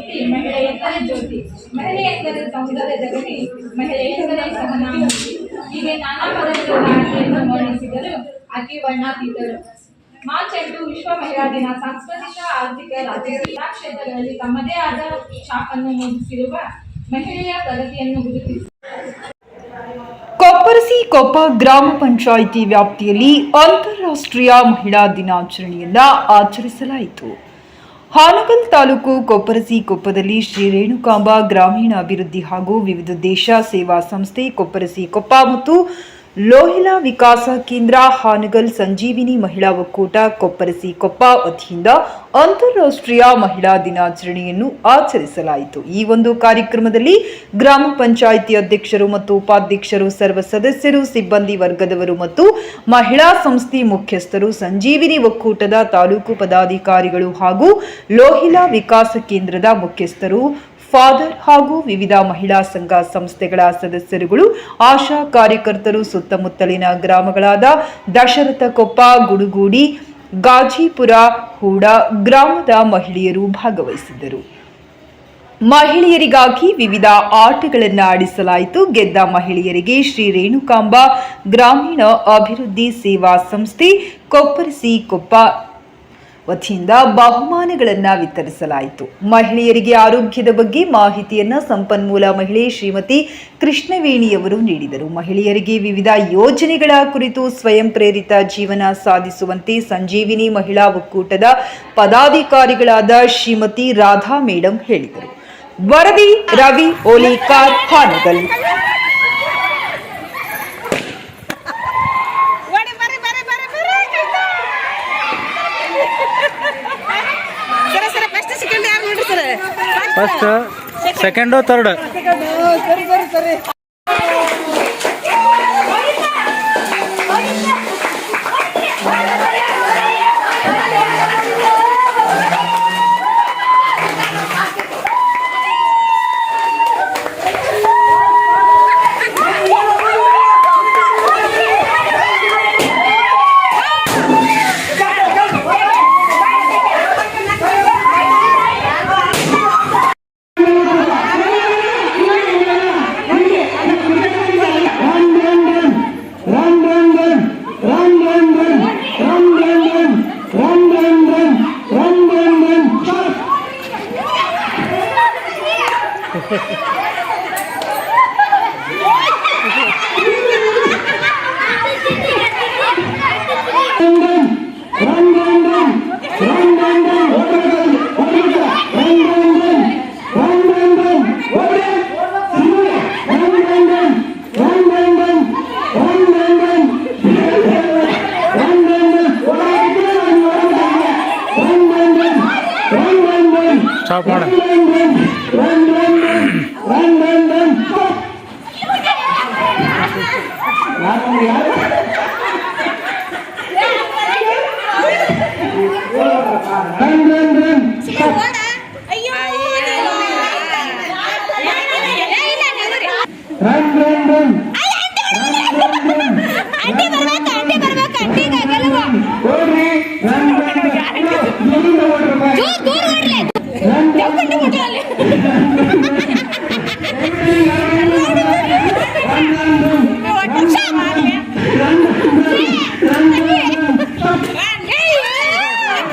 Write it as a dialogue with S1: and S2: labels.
S1: ಕೀರ್ತಿ, ಮಹಿಳೆ ಎಂದರೆ ಜ್ಯೋತಿ, ಮಹಿಳೆ ಎಂದರೆ ಸೌಂದರ್ಯ ಜಗತಿ, ಮಹಿಳೆ ಎಂದರೆ ಸಹನಾಮೂರ್ತಿ. ಹೀಗೆ ನಾನಾ ಪದಗಳು ಆಕೆಯನ್ನು ವರ್ಣಿಸಿದರು. ಆಕೆ ವರ್ಣಾತೀತಳು. ಮಾರ್ಚ್ 8 ವಿಶ್ವ ಮಹಿಳಾ ದಿನ ಸಾಂಸ್ಕೃತಿಕ, ಆರ್ಥಿಕ, ರಾಜಕೀಯ ಎಲ್ಲಾ ಕ್ಷೇತ್ರಗಳಲ್ಲಿ ತಮ್ಮದೇ ಆದ ಛಾಪನ್ನು ಮೂಡಿಸಿರುವ ಮಹಿಳೆಯ ಪ್ರಗತಿಯನ್ನು ಗುರುತಿಸಿ
S2: ಕೊಪ್ಪರಸಿ ಕೊಪ್ಪ ಗ್ರಾಮ ಪಂಚಾಯಿತಿ ವ್ಯಾಪ್ತಿಯಲ್ಲಿ ಅಂತಾರಾಷ್ಟ್ರೀಯ ಮಹಿಳಾ ದಿನಾಚರಣೆಯನ್ನ ಆಚರಿಸಲಾಯಿತು. ಹಾನಗಲ್ ತಾಲೂಕು ಕೊಪ್ಪರಸಿ ಕೊಪ್ಪದಲ್ಲಿ ಶ್ರೀ ರೇಣುಕಾಂಬ ಗ್ರಾಮೀಣ ಅಭಿವೃದ್ಧಿ ಹಾಗೂ ವಿವಿಧ ದೇಶ ಸೇವಾ ಸಂಸ್ಥೆ ಕೊಪ್ಪರಸಿ ಕೊಪ್ಪ ಮತ್ತು ಲೋಹಿಲಾ ವಿಕಾಸ ಕೇಂದ್ರ ಹಾನಗಲ್ ಸಂಜೀವಿನಿ ಮಹಿಳಾ ಒಕ್ಕೂಟ ಕೊಪ್ಪರಸಿ ಕೊಪ್ಪ ವತಿಯಿಂದ ಅಂತಾರಾಷ್ಟ್ರೀಯ ಮಹಿಳಾ ದಿನಾಚರಣೆಯನ್ನು ಆಚರಿಸಲಾಯಿತು. ಈ ಒಂದು ಕಾರ್ಯಕ್ರಮದಲ್ಲಿ ಗ್ರಾಮ ಪಂಚಾಯಿತಿ ಅಧ್ಯಕ್ಷರು ಮತ್ತು ಉಪಾಧ್ಯಕ್ಷರು, ಸರ್ವ ಸದಸ್ಯರು, ಸಿಬ್ಬಂದಿ ವರ್ಗದವರು ಮತ್ತು ಮಹಿಳಾ ಸಂಸ್ಥೆ ಮುಖ್ಯಸ್ಥರು, ಸಂಜೀವಿನಿ ಒಕ್ಕೂಟದ ತಾಲೂಕು ಪದಾಧಿಕಾರಿಗಳು ಹಾಗೂ ಲೋಹಿಲಾ ವಿಕಾಸ ಕೇಂದ್ರದ ಮುಖ್ಯಸ್ಥರು, ಫಾದರ್ ಹಾಗೂ ವಿವಿಧ ಮಹಿಳಾ ಸಂಘ ಸಂಸ್ಥೆಗಳ ಸದಸ್ಯರುಗಳು, ಆಶಾ ಕಾರ್ಯಕರ್ತರು, ಸುತ್ತಮುತ್ತಲಿನ ಗ್ರಾಮಗಳಾದ ದಶರಥಕೊಪ್ಪ, ಗುಡುಗೂಡಿ, ಗಾಜಿಪುರ, ಹೂಡ ಗ್ರಾಮದ ಮಹಿಳೆಯರು ಭಾಗವಹಿಸಿದ್ದರು. ಮಹಿಳೆಯರಿಗಾಗಿ ವಿವಿಧ ಆಟಗಳನ್ನು ಆಡಿಸಲಾಯಿತು. ಗೆದ್ದ ಮಹಿಳೆಯರಿಗೆ ಶ್ರೀ ರೇಣುಕಾಂಬ ಗ್ರಾಮೀಣ ಅಭಿವೃದ್ಧಿ ಸೇವಾ ಸಂಸ್ಥೆ ಕೊಪ್ಪರಸಿ ಕೊಪ್ಪ ವತಿಯಿಂದ ಬಹುಮಾನಗಳನ್ನು ವಿತರಿಸಲಾಯಿತು. ಮಹಿಳೆಯರಿಗೆ ಆರೋಗ್ಯದ ಬಗ್ಗೆ ಮಾಹಿತಿಯನ್ನು ಸಂಪನ್ಮೂಲ ಮಹಿಳೆ ಶ್ರೀಮತಿ ಕೃಷ್ಣವೇಣಿಯವರು ನೀಡಿದರು. ಮಹಿಳೆಯರಿಗೆ ವಿವಿಧ ಯೋಜನೆಗಳ ಕುರಿತು ಸ್ವಯಂ ಪ್ರೇರಿತ ಜೀವನ ಸಾಧಿಸುವಂತೆ ಸಂಜೀವಿನಿ ಮಹಿಳಾ ಒಕ್ಕೂಟದ ಪದಾಧಿಕಾರಿಗಳಾದ ಶ್ರೀಮತಿ ರಾಧಾ ಮೇಡಂ ಹೇಳಿದರು. ವರದಿ Ravi Olikar, Hangal.
S3: First, second, third. Stop ಮಾಡ.
S4: Run, run, run.